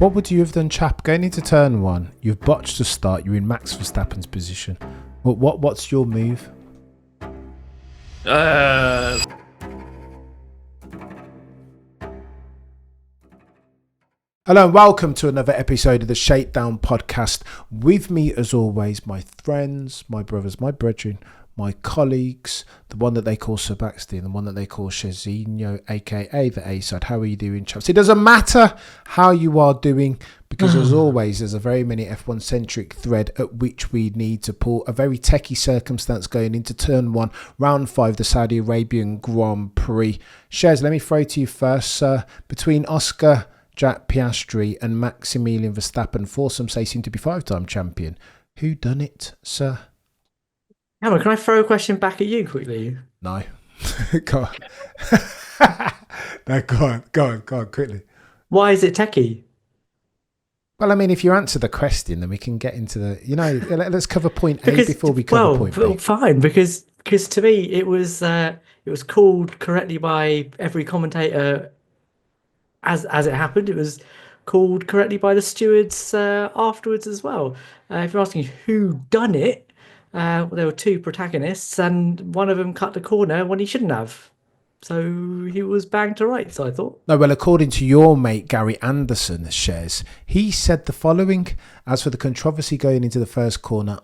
What would you have done, chap? Going into turn one, you've botched the start. You're in Max Verstappen's position. What's your move? Hello and welcome to another episode of the Shakedown podcast. With me, as always, my friends, my brothers, my brethren, my colleagues, the one that they call Sir Baxter and the one that they call Shazino, aka the A-side. How are you doing, chaps? It doesn't matter how you are doing, because as always, there's a very many F1-centric thread at which we need to pull a very techie circumstance going into turn one, round 5, the Saudi Arabian Grand Prix. Shez, let me throw to you first, sir. Between Oscar, Jack Piastri and Maximilian Verstappen, foursome say seem to be 5-time champion. Who done it, sir? Emma, can I throw a question back at you quickly? No. Go on. No, go on, quickly. Why is it techie? Well, I mean, if you answer the question, then we can get into the, let's cover point A before we cover point B. Fine, because to me it was called correctly by every commentator as it happened. It was called correctly by the stewards afterwards as well. If you're asking who done it, there were two protagonists, and one of them cut the corner when he shouldn't have. So he was banged to rights, I thought. No, well, according to your mate Gary Anderson, Shez, he said the following: as for the controversy going into the first corner,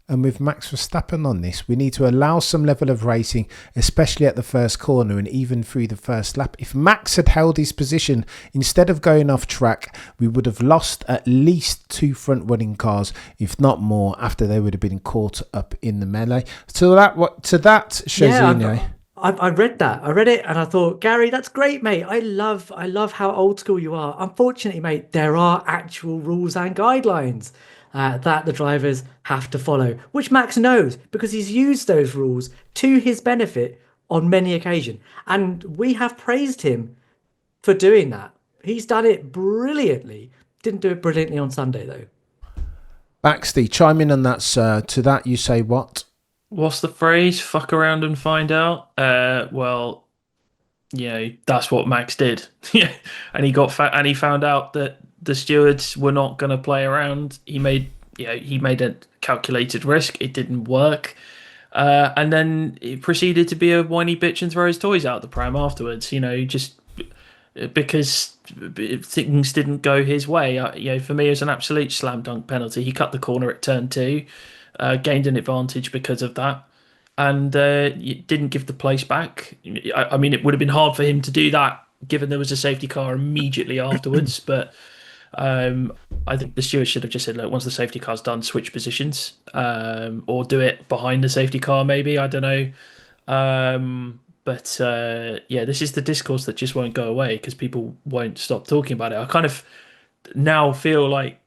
and with Max Verstappen on this, we need to allow some level of racing, especially at the first corner and even through the first lap. If Max had held his position instead of going off track, we would have lost at least 2 front-running cars, if not more, after they would have been caught up in the melee. To that, Shazino. Yeah, I read that. I read it and I thought, Gary, that's great, mate. I love how old school you are. Unfortunately, mate, there are actual rules and guidelines that the drivers have to follow, which Max knows because he's used those rules to his benefit on many occasions. And we have praised him for doing that. He's done it brilliantly. Didn't do it brilliantly on Sunday, though. Baxter, chime in on that, sir. To that, you say what? What's the phrase? Fuck around and find out. Well, that's what Max did. And he found out that the stewards were not going to play around. He made a calculated risk. It didn't work. And then he proceeded to be a whiny bitch and throw his toys out the pram afterwards, just because things didn't go his way. For me, it was an absolute slam dunk penalty. He cut the corner at turn 2, gained an advantage because of that, and didn't give the place back. I mean, it would have been hard for him to do that given there was a safety car immediately afterwards, but I think the stewards should have just said, look, once the safety car's done, switch positions, or do it behind the safety car, maybe. I don't know. But this is the discourse that just won't go away because people won't stop talking about it. I kind of now feel like,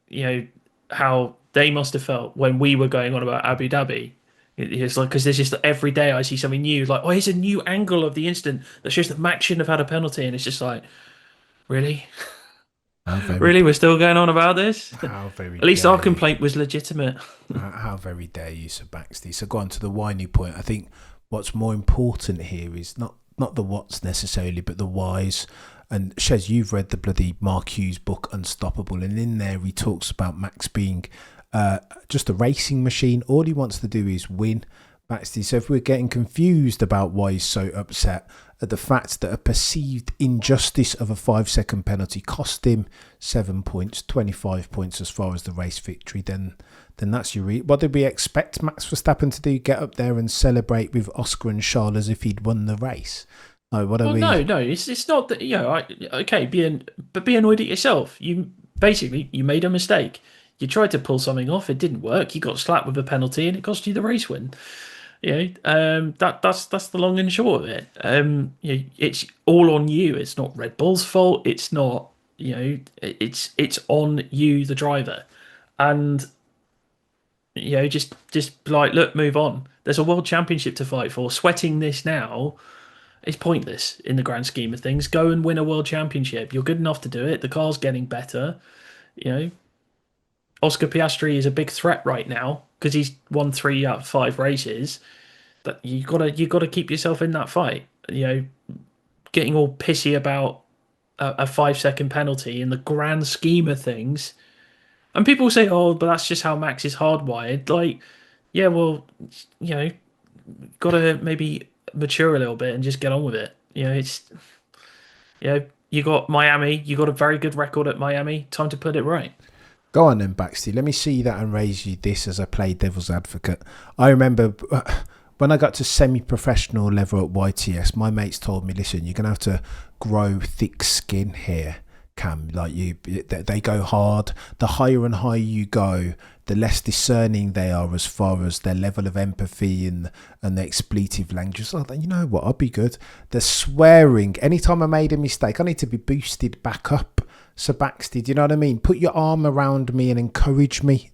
how they must have felt when we were going on about Abu Dhabi. It's like, because there's just every day I see something new, like, oh, here's a new angle of the incident that shows that Max shouldn't have had a penalty. And it's just like, really? Really, we're still going on about this? At least our complaint was legitimate. How very dare you, Sir Baxter. So go on to the whiny point. I think what's more important here is not the what's necessarily, but the whys. And Shez, you've read the bloody Mark Hughes book, Unstoppable, and in there he talks about Max being just a racing machine. All he wants to do is win. Baxter. So if we're getting confused about why he's so upset at the fact that a perceived injustice of a 5-second penalty cost him 7 points, 25 points as far as the race victory, then that's your what did we expect Max Verstappen to do? Get up there and celebrate with Oscar and Charles as if he'd won the race? No, No, it's not that. Be annoyed at yourself. You made a mistake. You tried to pull something off, it didn't work. You got slapped with a penalty, and it cost you the race win. That's the long and short of it. It's all on you. It's not Red Bull's fault. It's not. It's on you, the driver, and just like, look, move on. There's a world championship to fight for. Sweating this now is pointless in the grand scheme of things. Go and win a world championship. You're good enough to do it. The car's getting better. Oscar Piastri is a big threat right now because he's won 3 out of 5 races. But you gotta keep yourself in that fight. Getting all pissy about a 5 second penalty in the grand scheme of things. And people say, "Oh, but that's just how Max is hardwired." Like, yeah, well, you know, got to maybe mature a little bit and just get on with it. You got Miami. You got a very good record at Miami. Time to put it right. Go on then, Baxter. Let me see that and raise you this as I play devil's advocate. I remember when I got to semi-professional level at YTS, my mates told me, listen, you're going to have to grow thick skin here, Cam. Like they go hard. The higher and higher you go, the less discerning they are as far as their level of empathy and the expletive language. So, you know what, I'll be good. The swearing, anytime I made a mistake, I need to be boosted back up. So Baxter, do you know what I mean? Put your arm around me and encourage me.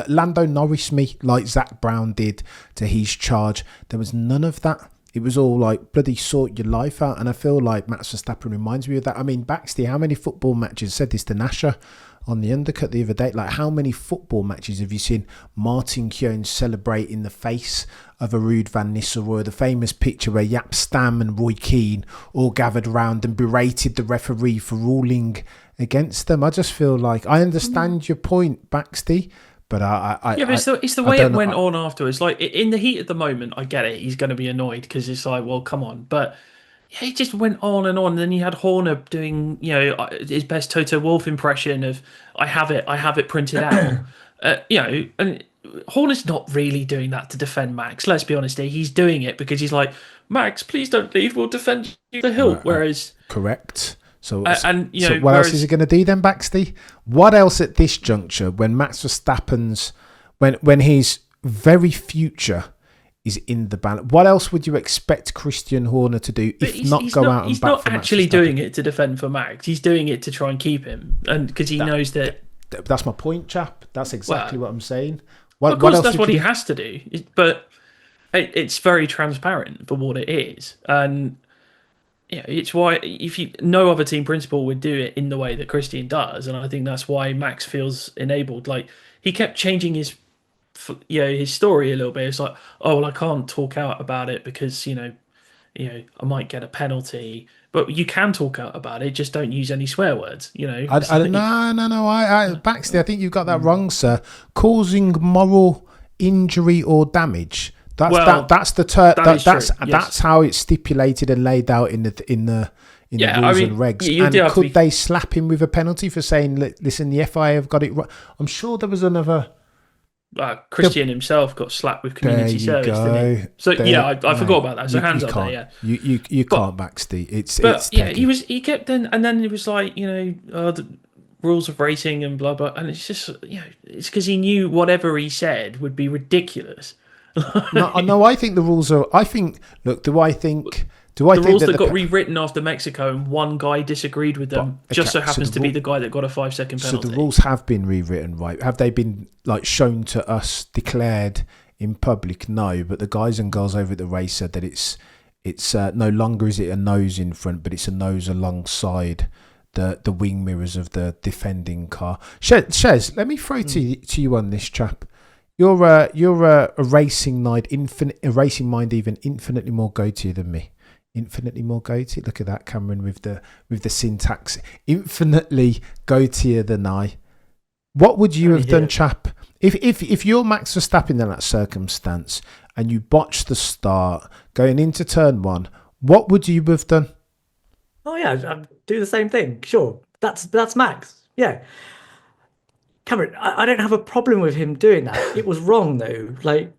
Lando Norris me like Zach Brown did to his charge. There was none of that. It was all like, bloody sort your life out. And I feel like Max Verstappen reminds me of that. I mean, Baxter, how many football matches, said this to Nasha on the undercut the other day, like how many football matches have you seen Martin Keown celebrate in the face of a Ruud van Nistelrooy, the famous picture where Jaap Stam and Roy Keane all gathered round and berated the referee for ruling against them? I just feel like I understand your point, Baxty, but it's the way it went on afterwards. Like in the heat of the moment, I get it. He's going to be annoyed because it's like, well, come on, but yeah, it just went on and on. And then you had Horner doing, his best Toto Wolff impression of I have it printed out. And Horner's not really doing that to defend Max. Let's be honest here. He's doing it because he's like, Max, please don't leave. We'll defend you the hill. Whereas correct. So what whereas, else is he going to do then, Baxty? What else at this juncture when Max Verstappen's when his very future is in the balance? What else would you expect Christian Horner to do if he's not go out and he's back not for actually Max doing it to defend for Max. He's doing it to try and keep him, and because he knows that. That's my point, chap. That's exactly what I'm saying. Of course, that's what he has to do, but it's very transparent for what it is, and it's why no other team principal would do it in the way that Christian does, and I think that's why Max feels enabled. Like he kept changing his story a little bit. It's like, oh well, I can't talk out about it because I might get a penalty, but you can talk out about it. Just don't use any swear words. No. Baxter, I think you've got that wrong, sir. Causing moral injury or damage. That's the term. That's how it's stipulated and laid out in the rules and regs. And could they slap him with a penalty for saying, "Listen, the FIA have got it right"? I'm sure there was another. Christian himself got slapped with community service, didn't he? So I forgot about that. So hands up there, yeah. You can't, Baxter. He kept then, and then it was like the rules of racing and blah blah, and it's just it's because he knew whatever he said would be ridiculous. No, I think the rules are. I think. Look, do I think the rules that got rewritten after Mexico and one guy disagreed with them so happens to be the guy that got a 5-second penalty. So the rules have been rewritten, right? Have they been shown to us, declared in public? No, but the guys and girls over at the race said that it's no longer is it a nose in front, but it's a nose alongside the wing mirrors of the defending car. Shez, let me throw to you on this, chap. You're a racing mind, even infinitely more go-to than me. Infinitely more go-to. Look at that, Cameron, with the syntax. Infinitely go-to than I. What would you have done, chap? If you're Max Verstappen in that circumstance and you botch the start going into turn one, what would you have done? Oh yeah, I'd do the same thing. Sure, that's Max. Yeah. Cameron, I don't have a problem with him doing that. It was wrong though. Like,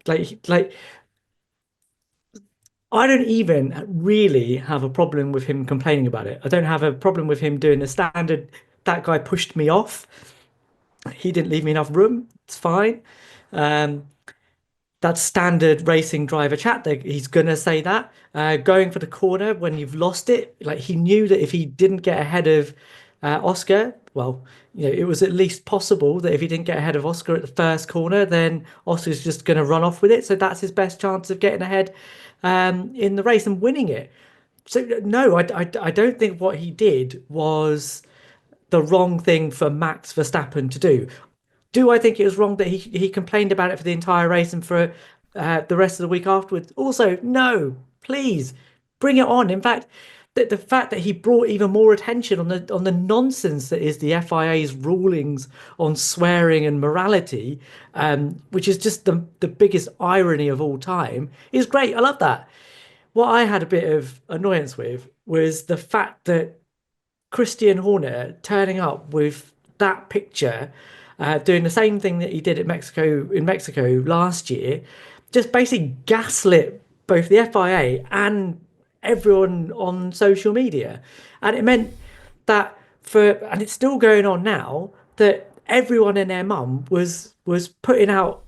I don't even really have a problem with him complaining about it. I don't have a problem with him doing the standard. That guy pushed me off. He didn't leave me enough room. It's fine. That's standard racing driver chat. He's gonna say that. Going for the corner when you've lost it. Like he knew that if he didn't get ahead of Oscar, well, it was at least possible that if he didn't get ahead of Oscar at the first corner, then Oscar's just going to run off with it. So that's his best chance of getting ahead in the race and winning it. So no, I don't think what he did was the wrong thing for Max Verstappen to do. Do I think it was wrong that he complained about it for the entire race and for the rest of the week afterwards? Also, no, please bring it on. In fact, the fact that he brought even more attention on the nonsense that is the FIA's rulings on swearing and morality, which is just the biggest irony of all time, is great. I love that. What I had a bit of annoyance with was the fact that Christian Horner turning up with that picture, doing the same thing that he did at Mexico last year, just basically gaslit both the FIA and everyone on social media, and it meant that and it's still going on now, that everyone and their mum was putting out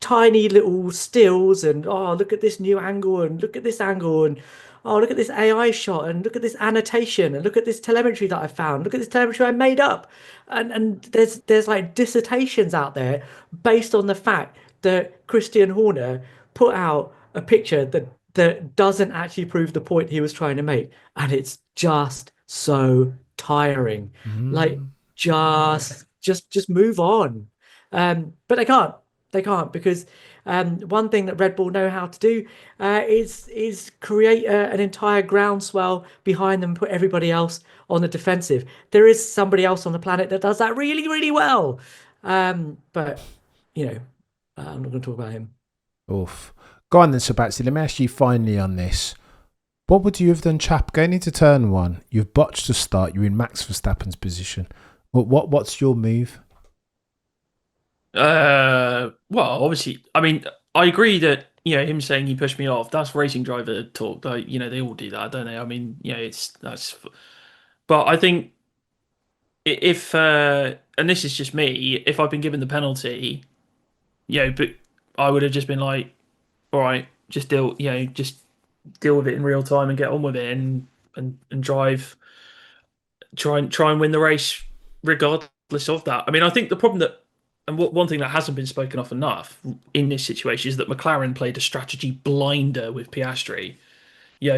tiny little stills and, oh, look at this new angle and look at this angle and, oh, look at this AI shot and look at this annotation and look at this telemetry that I found, look at this telemetry I made up, and there's like dissertations out there based on the fact that Christian Horner put out a picture that doesn't actually prove the point he was trying to make, and it's just so tiring. Like, just move on. But they can't, because one thing that Red Bull know how to do is create an entire groundswell behind them, put everybody else on the defensive. There is somebody else on the planet that does that really, really well. But I'm not going to talk about him. Oof. Go on then, Sebastian. Let me ask you finally on this. What would you have done, chap? Going into turn one, you've botched the start. You're in Max Verstappen's position. What's your move? Well, obviously, I mean, I agree that him saying he pushed me off, that's racing driver talk. They all do that, don't they? I mean, that's. But I think if and this is just me, if I've been given the penalty, but I would have just been like, all right, just deal with it in real time and get on with it and drive, try and win the race regardless of that. I mean, I think the problem one thing that hasn't been spoken of enough in this situation is that McLaren played a strategy blinder with Piastri,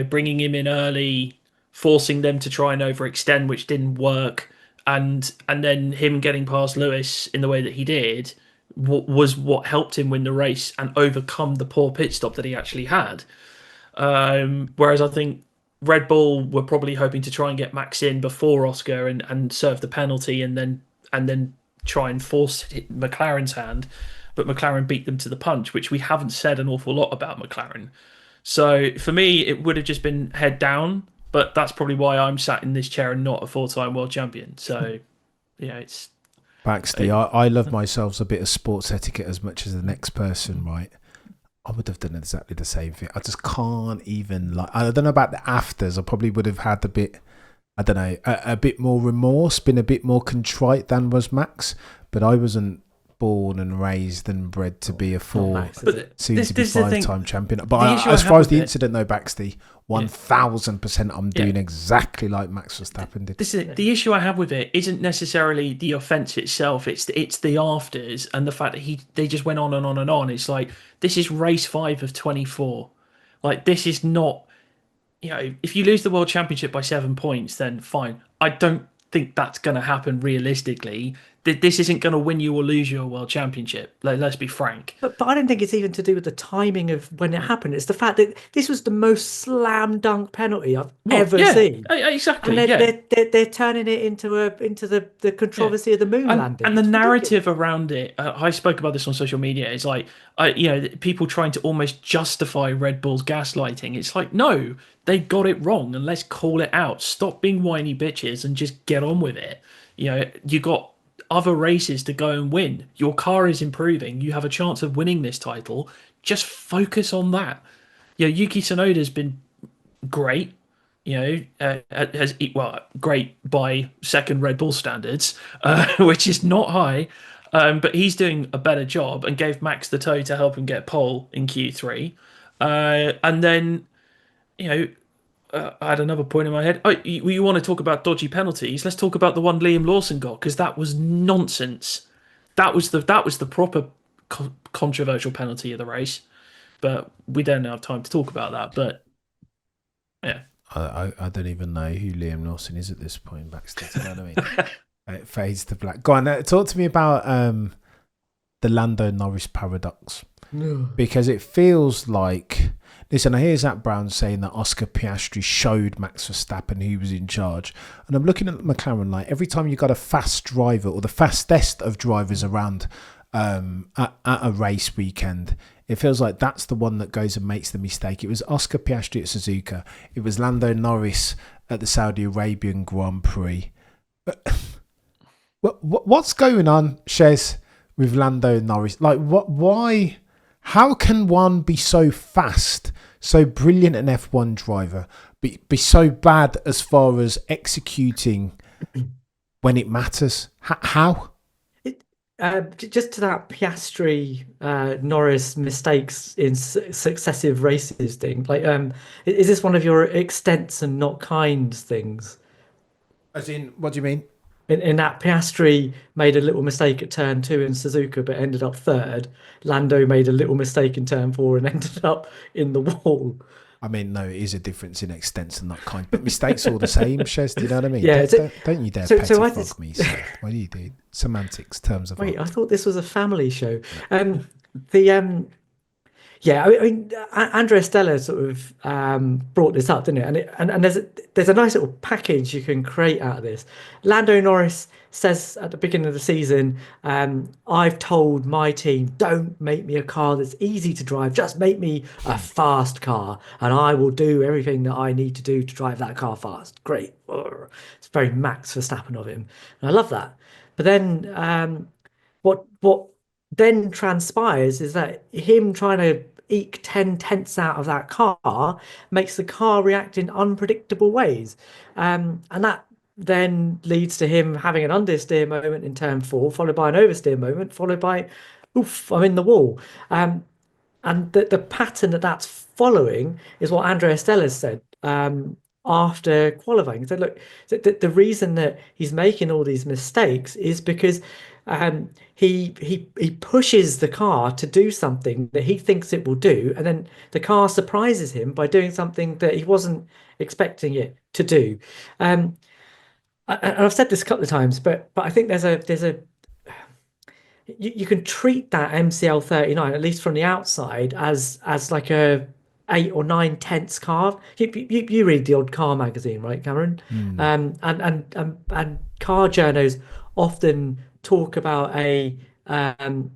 bringing him in early, forcing them to try and overextend, which didn't work, and then him getting past Lewis in the way that he did was what helped him win the race and overcome the poor pit stop that he actually had. Whereas I think Red Bull were probably hoping to try and get Max in before Oscar and serve the penalty and then try and force McLaren's hand, but McLaren beat them to the punch, which we haven't said an awful lot about McLaren. So for me, it would have just been head down, but that's probably why I'm sat in this chair and not a four-time world champion. So it's... Baxley, I love myself a bit of sports etiquette as much as the next person, right? I would have done exactly the same thing. I just can't even, I don't know about the afters. I probably would have had a bit more remorse, been a bit more contrite than was Max. But I wasn't born and raised and bred to be a soon-to-be five-time champion. But as far as the incident, though, Baxley, 1,000% I'm doing exactly like Max Verstappen did. The issue I have with it isn't necessarily the offence itself. It's the afters and the fact that they just went on and on and on. It's like, this is race 5 of 24. Like, this is not... if you lose the World Championship by 7 points, then fine. I don't think that's going to happen realistically. This isn't going to win you or lose you a World Championship. Let's be frank. But I don't think it's even to do with the timing of when it happened. It's the fact that this was the most slam dunk penalty I've ever seen. Exactly. And they're turning it into the controversy of the moon landing. And the narrative around it, I spoke about this on social media. It's like, people trying to almost justify Red Bull's gaslighting. It's like, no, they got it wrong, and let's call it out. Stop being whiny bitches and just get on with it. You got other races to go and win. Your car is improving. You have a chance of winning this title. Just focus on that. Yuki Tsunoda's been great. Great by second Red Bull standards, which is not high. But he's doing a better job and gave Max the toe to help him get pole in Q3. And then, I had another point in my head. You want to talk about dodgy penalties? Let's talk about the one Liam Lawson got, because that was nonsense. That was the proper controversial penalty of the race. But we don't have time to talk about that. But yeah, I don't even know who Liam Lawson is at this point. Backstage, you know what I mean? It fades to black. Go on, talk to me about the Lando Norris paradox, because it feels like Listen, I hear Zach Brown saying that Oscar Piastri showed Max Verstappen who was in charge. And I'm looking at McLaren like every time you got a fast driver or the fastest of drivers around at a race weekend, it feels like that's the one that goes and makes the mistake. It was Oscar Piastri at Suzuka. It was Lando Norris at the Saudi Arabian Grand Prix. What's going on, Shez, with Lando Norris? Like, what? Why? How can one be so fast, so brilliant an F1 driver, be so bad as far as executing when it matters? How? Just to that Piastri Norris mistakes in successive races thing. Like, is this one of your extents and not kinds things? As in, what do you mean? In that Piastri made a little mistake at turn 2 in Suzuka, but ended up third. Lando made a little mistake in turn 4 and ended up in the wall. I mean, no, it is a difference in extents and that kind, but mistakes are all the same, Shez. Do you know what I mean? Yeah. Don't you dare So pettifog me, sir. What do you do? Semantics, terms of wait, I art. thought this was a family show. The Yeah, I mean, Andrea Stella sort of brought this up, didn't it? And there's a nice little package you can create out of this. Lando Norris says at the beginning of the season, I've told my team, don't make me a car that's easy to drive, just make me a fast car, and I will do everything that I need to do to drive that car fast. Great. It's very Max Verstappen of him. And I love that. But then what then transpires is that him trying to eke 10 tenths out of that car makes the car react in unpredictable ways. And that then leads to him having an understeer moment in turn 4, followed by an oversteer moment, followed by, oof, I'm in the wall. And the pattern that's following is what Andrea Stella said after qualifying. He said, look, the reason that he's making all these mistakes is because he pushes the car to do something that he thinks it will do, and then the car surprises him by doing something that he wasn't expecting it to do. And I've said this a couple of times, but I think there's a you can treat that MCL 39, at least from the outside, as like a 8 or 9 tenths car. You read the odd car magazine, right, Cameron? And car journos often talk about a 10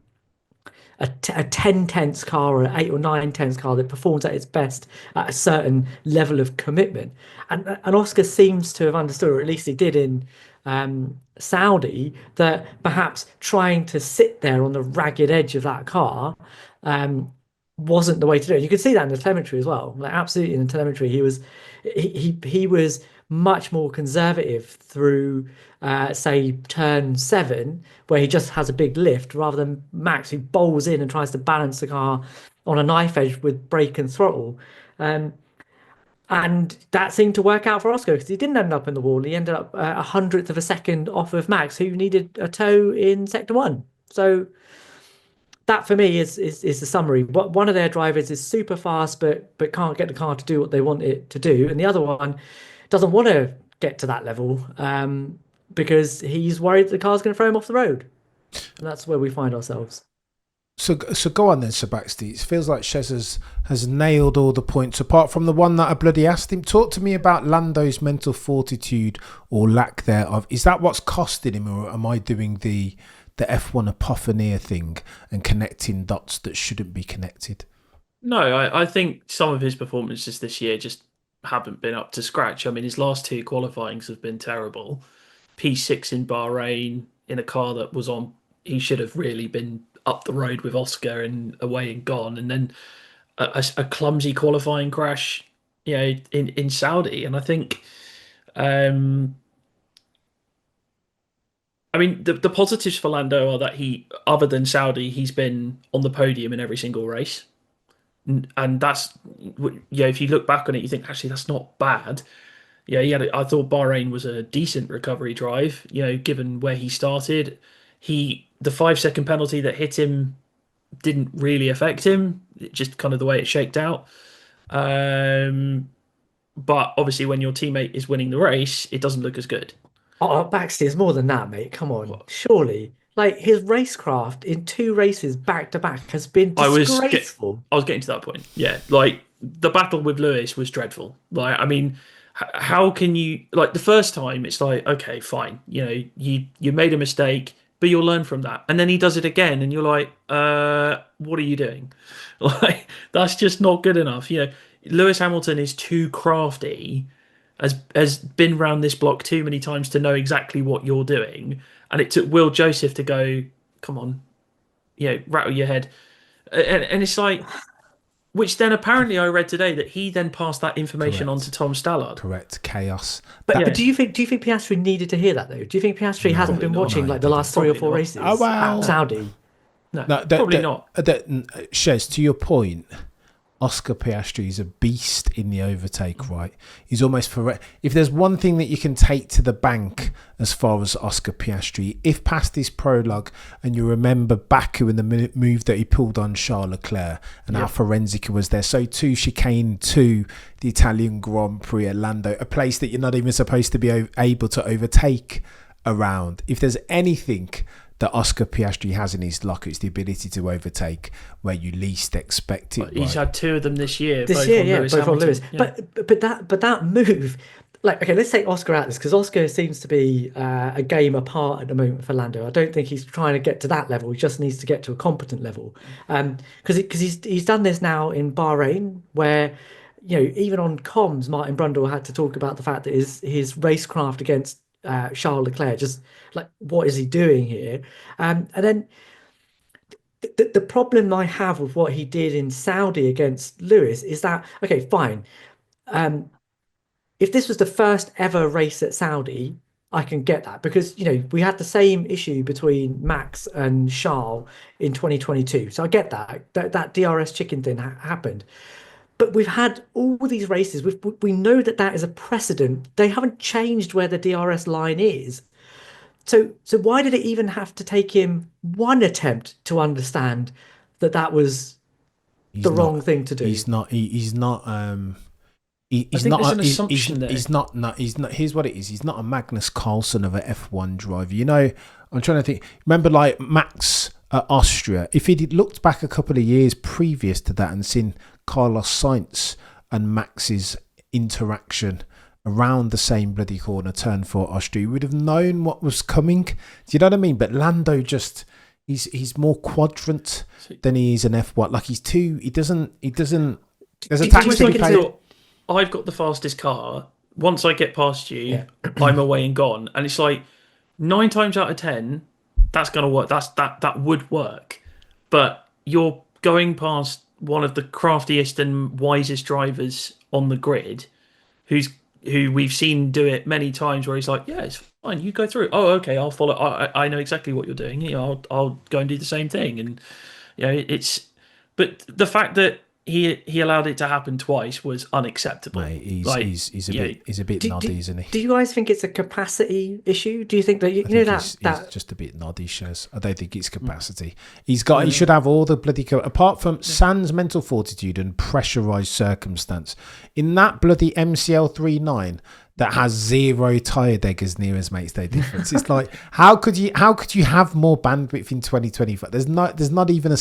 tenths car or an 8 or 9 tenths car that performs at its best at a certain level of commitment. And Oscar seems to have understood, or at least he did in Saudi, that perhaps trying to sit there on the ragged edge of that car wasn't the way to do it. You could see that in the telemetry as well. Like, absolutely, in the telemetry, he was much more conservative through, say, turn 7, where he just has a big lift, rather than Max, who bowls in and tries to balance the car on a knife edge with brake and throttle. And that seemed to work out for Oscar because he didn't end up in the wall. He ended up a hundredth of a second off of Max, who needed a tow in sector 1. So that for me is the summary. One of their drivers is super fast, but can't get the car to do what they want it to do, and the other one doesn't want to get to that level because he's worried the car's going to throw him off the road, and that's where we find ourselves. So go on then, Sir Baxter. It feels like Shez has nailed all the points, apart from the one that I bloody asked him. Talk to me about Lando's mental fortitude or lack thereof. Is that what's costing him, or am I doing the F1 apophonia thing and connecting dots that shouldn't be connected? No, I think some of his performances this year just haven't been up to scratch. I mean, his last 2 qualifyings have been terrible. P6 in Bahrain in a car that was on, he should have really been up the road with Oscar and away and gone. And then a clumsy qualifying crash, in Saudi. And I think, I mean, the positives for Lando are that other than Saudi, he's been on the podium in every single race. And that's, if you look back on it, you think, actually, that's not bad. Yeah, I thought Bahrain was a decent recovery drive, given where he started. The 5-second penalty that hit him didn't really affect him, just kind of the way it shaked out. But obviously, when your teammate is winning the race, it doesn't look as good. Oh, Baxter is more than that, mate. Come on, surely. Like, his racecraft in 2 races back to back has been disgraceful. I was getting to that point. Yeah, like the battle with Lewis was dreadful. Like, I mean, how can you like the first time? It's like, okay, fine, you made a mistake, but you'll learn from that. And then he does it again, and you're like, what are you doing? Like, that's just not good enough. Lewis Hamilton is too crafty, has been round this block too many times to know exactly what you're doing. And it took Will Joseph to go, come on, rattle your head. And it's like, which then apparently I read today that he then passed that information on to Correct. Tom Stallard. Correct. Chaos. But do you think Piastri needed to hear that though? Do you think Piastri hasn't been watching No, like the last three or four Probably not. races Oh, well. at Saudi? No, No, probably not. Shez, to your point, Oscar Piastri is a beast in the overtake, right? He's almost for. If there's one thing that you can take to the bank as far as Oscar Piastri, if past this prologue and you remember Baku and the move that he pulled on Charles Leclerc and how forensic was there, so too chicane to the Italian Grand Prix at Lando, a place that you're not even supposed to be able to overtake around. If there's anything that Oscar Piastri has in his locker, it's the ability to overtake where you least expect it. He's had two of them this year. Both on Lewis. Yeah. But that move, like, okay, let's take Oscar out of this because Oscar seems to be a game apart at the moment for Lando. I don't think he's trying to get to that level. He just needs to get to a competent level, because he's done this now in Bahrain, where even on comms, Martin Brundle had to talk about the fact that his racecraft against Charles Leclerc, just like, what is he doing here? And then the problem I have with what he did in Saudi against Lewis is that, okay, fine. If this was the first ever race at Saudi, I can get that because, we had the same issue between Max and Charles in 2022. So I get that DRS chicken thing happened. But we've had all these races. We know that is a precedent. They haven't changed where the DRS line is. So why did it even have to take him one attempt to understand that was the wrong thing to do? He's not. He's not. He's not. There's an assumption there. He's not. He's not. Here's what it is. He's not a Magnus Carlsen of a F1 driver. I'm trying to think. Remember, like Max at Austria. If he'd looked back a couple of years previous to that and seen Carlos Sainz and Max's interaction around the same bloody corner, turn for Austria, we would have known what was coming. Do you know what I mean? But Lando just he's more quadrant than he is an F1. Like he's too. He doesn't. There's a tax to be paid. I've got the fastest car. Once I get past you, I'm away and gone. And it's like 9 times out of 10, that's gonna work. That would work. But you're going past one of the craftiest and wisest drivers on the grid, who we've seen do it many times, where he's like, yeah, it's fine, you go through. Oh, okay, I'll follow. I know exactly what you're doing. I'll go and do the same thing. And but the fact that he allowed it to happen twice was unacceptable. Mate, he's a bit noddy, isn't he? Do you guys think it's a capacity issue? Do you think that he's just a bit noddy, Shez? I don't think it's capacity. He should have all the bloody apart from sans mental fortitude and pressurized circumstance. In that bloody MCL 3.9 that has 0 tyre deggers near as makes no difference. It's like, how could you have more bandwidth in 2025? There's not even a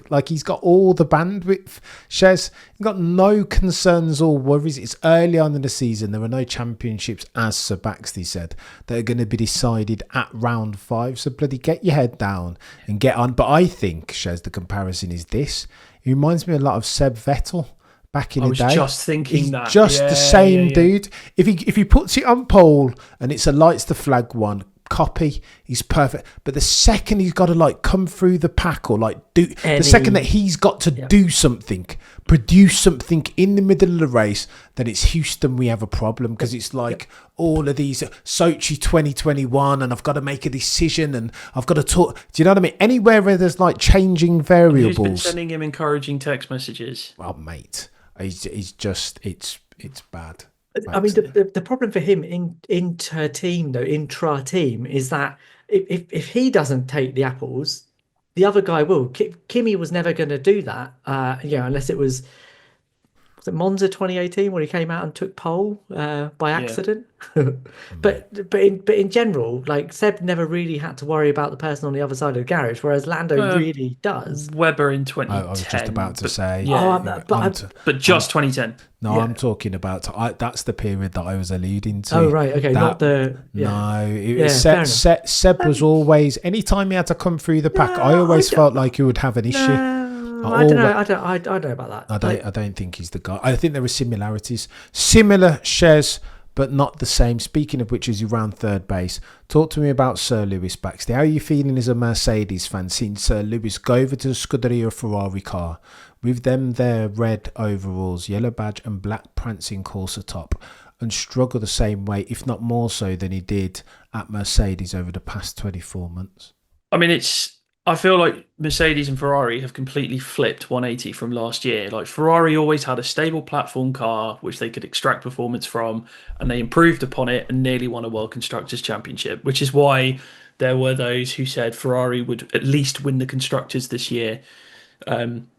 like he's got all the bandwidth. Shez, he's got no concerns or worries. It's early on in the season. There are no championships, as Sir Baxley said, that are going to be decided at round 5. So bloody get your head down and get on. But I think, Shez, the comparison is this. It reminds me a lot of Seb Vettel. Back in the day, just thinking he's that just the same dude. If he puts it on pole and it's a lights the flag one, copy, he's perfect. But the second he's got to like come through the pack or like the second that he's got to do something, produce something in the middle of the race, then it's Houston, we have a problem, because it's like all of these Sochi 2021 and I've got to make a decision and I've got to talk. Do you know what I mean? Anywhere where there's like changing variables. Who's been sending him encouraging text messages? Well, mate. He's just it's bad. I mean, the problem for him intra-team is that if he doesn't take the apples, the other guy will. Kimi was never going to do that, unless it was was it Monza 2018 when he came out and took pole by accident? but in general, like Seb never really had to worry about the person on the other side of the garage, whereas Lando really does. Webber in I was just 2010. about to say. But just 2010. No, I'm talking about. That's the period that I was alluding to. Oh right, okay, not the. No, it was Seb was always. Anytime he had to come through the pack, I always felt like he would have an issue. I don't know. I don't know about that. I don't think he's the guy. I think there are similarities, similar shares, but not the same. Speaking of which, is he round third base? Talk to me about Sir Lewis Baxter. How are you feeling as a Mercedes fan seeing Sir Lewis go over to the Scuderia Ferrari car with them their red overalls, yellow badge and black prancing Corsa top, and struggle the same way, if not more so, than he did at Mercedes over the past 24 months? I mean, I feel like Mercedes and Ferrari have completely flipped 180 from last year. Like Ferrari always had a stable platform car which they could extract performance from, and they improved upon it and nearly won a World Constructors' Championship, which is why there were those who said Ferrari would at least win the Constructors this year, and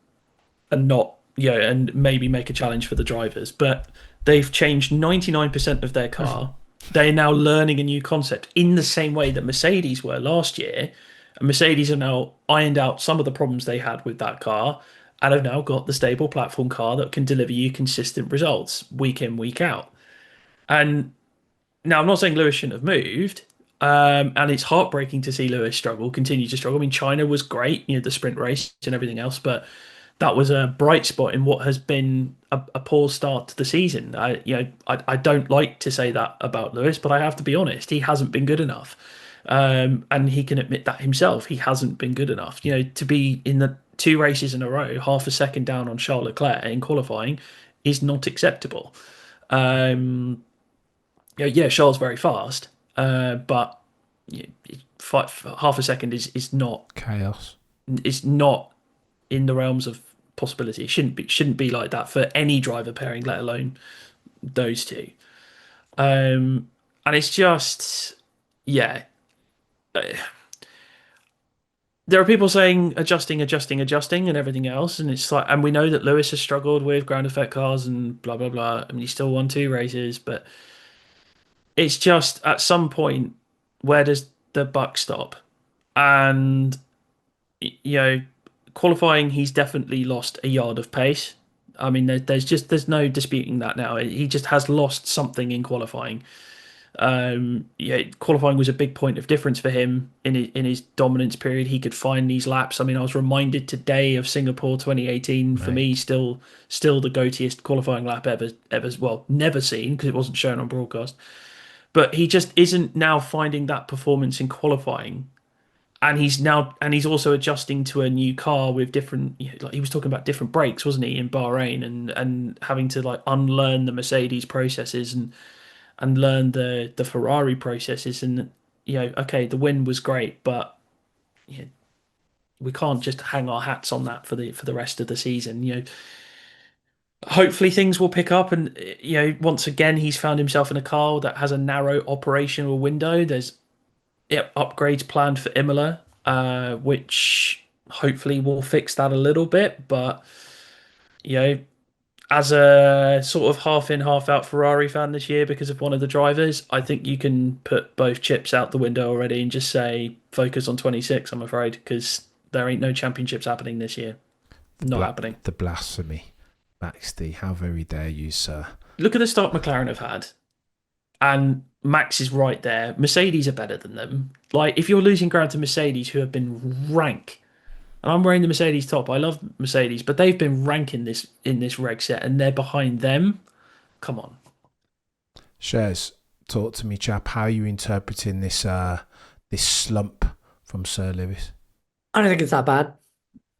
not, and maybe make a challenge for the drivers. But they've changed 99% of their car. They're now learning a new concept in the same way that Mercedes were last year. And Mercedes have now ironed out some of the problems they had with that car and have now got the stable platform car that can deliver you consistent results week in, week out. And now I'm not saying Lewis shouldn't have moved, and it's heartbreaking to see Lewis continue to struggle. I mean, China was great, the sprint race and everything else, but that was a bright spot in what has been a poor start to the season. I don't like to say that about Lewis, but I have to be honest, he hasn't been good enough. And he can admit that himself. He hasn't been good enough. To be in the 2 races in a row, half a second down on Charles Leclerc in qualifying is not acceptable. Charles very fast, but half a second is not chaos. It's not in the realms of possibility. It shouldn't be like that for any driver pairing, let alone those two. And it's just, there are people saying adjusting and everything else, and it's like, and we know that Lewis has struggled with ground effect cars and blah blah blah. I mean, he still won 2 races, but it's just at some point, where does the buck stop? And qualifying, he's definitely lost a yard of pace. I mean, there's no disputing that now. He just has lost something in qualifying. Qualifying was a big point of difference for him in his dominance period. He could find these laps. I mean, I was reminded today of Singapore 2018. For me, still the goatiest qualifying lap ever. Well, never seen, because it wasn't shown on broadcast. But he just isn't now finding that performance in qualifying, and he's also adjusting to a new car with different. Like he was talking about different brakes, wasn't he, in Bahrain, and having to like unlearn the Mercedes processes and learn the Ferrari processes. And okay, the win was great, but we can't just hang our hats on that for the rest of the season. Hopefully things will pick up, and once again he's found himself in a car that has a narrow operational window. There's upgrades planned for Imola, which hopefully will fix that a little bit, but as a sort of half in, half out Ferrari fan this year because of one of the drivers, I think you can put both chips out the window already and just say focus on 26, I'm afraid, because there ain't no championships happening this year. Happening. The blasphemy. Maxty, how very dare you, sir. Look at the start McLaren have had. And Max is right there. Mercedes are better than them. Like, if you're losing ground to Mercedes, who have been rank, and I'm wearing the Mercedes top. I love Mercedes, but they've been ranking this in this reg set, and they're behind them. Come on. Shares, talk to me, chap. How are you interpreting this slump from Sir Lewis? I don't think it's that bad.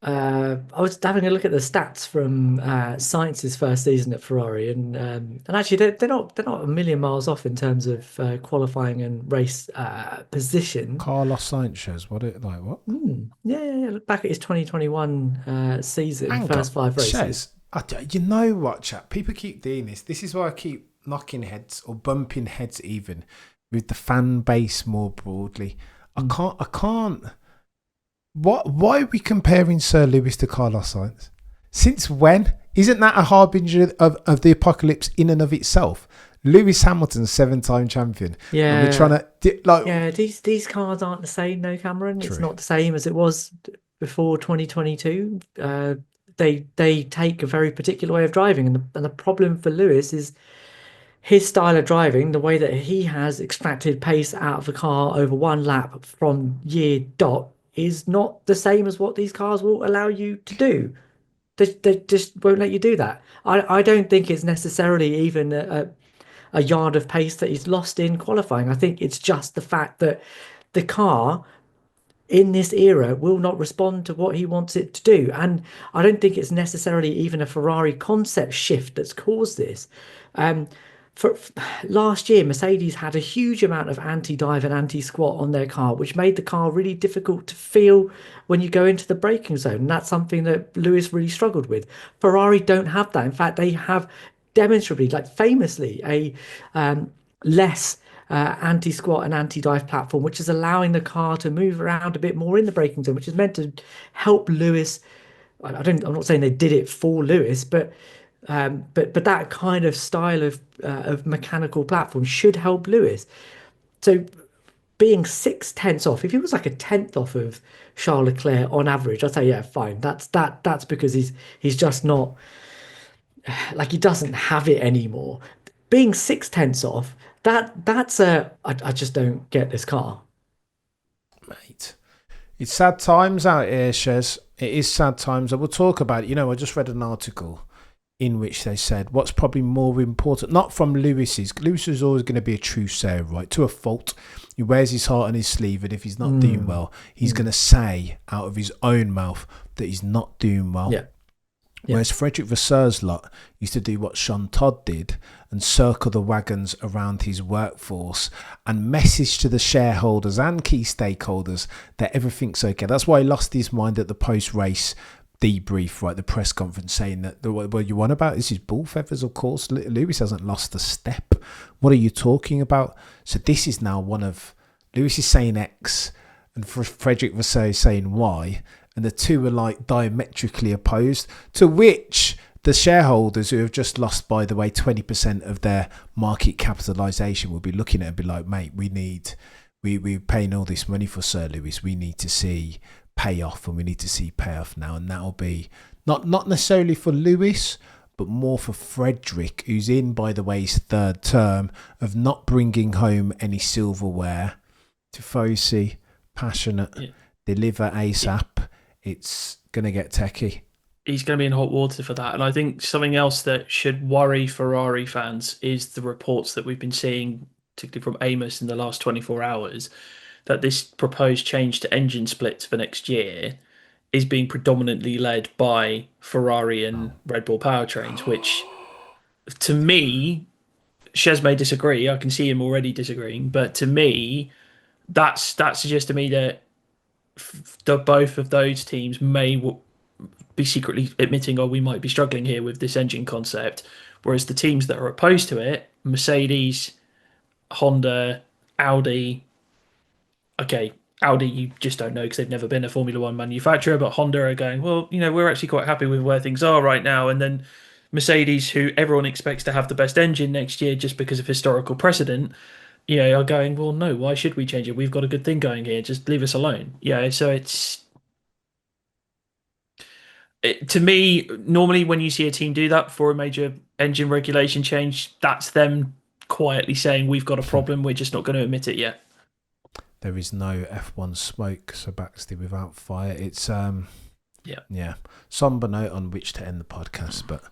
I was having a look at the stats from Sainz's first season at Ferrari, and actually they're not a million miles off in terms of qualifying and race position. Carlos Sainz shows what? Yeah. Look back at his 2021 season, first 5 races. You know what, chap? People keep doing this. This is why I keep knocking heads or bumping heads, even with the fan base more broadly. I can't. Why are we comparing Sir Lewis to Carlos Sainz? Since when? Isn't that a harbinger of the apocalypse in and of itself? Lewis Hamilton, 7-time champion. Yeah. And we're trying to yeah, these cars aren't the same, no, Cameron. True. It's not the same as it was before 2022. They take a very particular way of driving, and the problem for Lewis is his style of driving, the way that he has extracted pace out of the car over one lap from year dot, is not the same as what these cars will allow you to do. They just won't let you do that. I don't think it's necessarily even a yard of pace that he's lost in qualifying. I think it's just the fact that the car in this era will not respond to what he wants it to do. And I don't think it's necessarily even a Ferrari concept shift that's caused this. For last year, Mercedes had a huge amount of anti-dive and anti-squat on their car, which made the car really difficult to feel when you go into the braking zone. And that's something that Lewis really struggled with. Ferrari don't have that. In fact, they have demonstrably, like famously, a less anti-squat and anti-dive platform, which is allowing the car to move around a bit more in the braking zone, which is meant to help Lewis. I'm not saying they did it for Lewis, but that kind of style of mechanical platform should help Lewis. So being 0.6 off, if he was like a tenth off of Charles Leclerc on average, I'd say yeah, fine. That's because he's just not, like, he doesn't have it anymore. Being 0.6 off, I just don't get this car. Mate, it's sad times out here, Shez. It is sad times. I will talk about it. I just read an article in which they said what's probably more important, not from Lewis is always going to be a true sayer, right? To a fault. He wears his heart on his sleeve, and if he's not doing well, he's going to say out of his own mouth that he's not doing well. Yeah. Whereas Frederick Vasseurs lot used to do what Sean Todd did and circle the wagons around his workforce and message to the shareholders and key stakeholders that everything's okay. That's why he lost his mind at the post-race debrief, right? The press conference, saying that what you want about this is bull feathers. Of course, Lewis hasn't lost a step. What are you talking about? So this is now one of Lewis is saying X and Frederick Vasseurs saying Y. And the two are like diametrically opposed, to which the shareholders, who have just lost, by the way, 20% of their market capitalisation, will be looking at it and be like, mate, we're paying all this money for Sir Lewis. We need to see payoff, and we need to see payoff now. And that'll be not necessarily for Lewis, but more for Frederick, who's in, by the way, his third term of not bringing home any silverware. Tifosi, passionate, deliver ASAP. It's going to get techie. He's going to be in hot water for that. And I think something else that should worry Ferrari fans is the reports that we've been seeing, particularly from Amos in the last 24 hours, that this proposed change to engine splits for next year is being predominantly led by Ferrari and Red Bull powertrains, which to me, Shez may disagree. I can see him already disagreeing. But to me, that suggests to me that both of those teams may be secretly admitting, we might be struggling here with this engine concept, whereas the teams that are opposed to it, Mercedes, Honda, Audi, Audi you just don't know because they've never been a Formula One manufacturer, but Honda are going, well, we're actually quite happy with where things are right now. And then Mercedes, who everyone expects to have the best engine next year just because of historical precedent, are going, well, no, why should we change it? We've got a good thing going here. Just leave us alone. So to me, normally when you see a team do that for a major engine regulation change, that's them quietly saying, we've got a problem. We're just not going to admit it yet. There is no F1 smoke, so Baxter, without fire. It's, somber note on which to end the podcast, but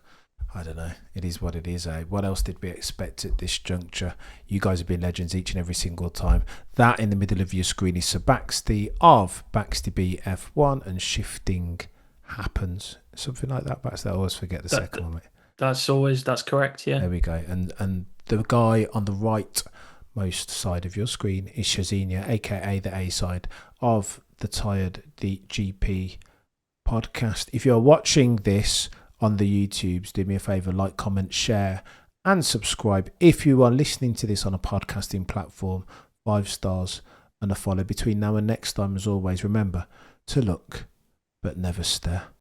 I don't know. It is what it is, eh? What else did we expect at this juncture? You guys have been legends each and every single time. That in the middle of your screen is Sir Baxter of Baxter BF1 and Shifting Happens. Something like that, Baxter. I always forget the second one, mate. That's correct, yeah. There we go. And the guy on the right most side of your screen is Shazinia, aka the A side of the GP podcast. If you're watching this on the YouTubes, do me a favour, like, comment, share and subscribe. If you are listening to this on a podcasting platform, 5 stars and a follow. Between now and next time, as always, remember to look but never stare.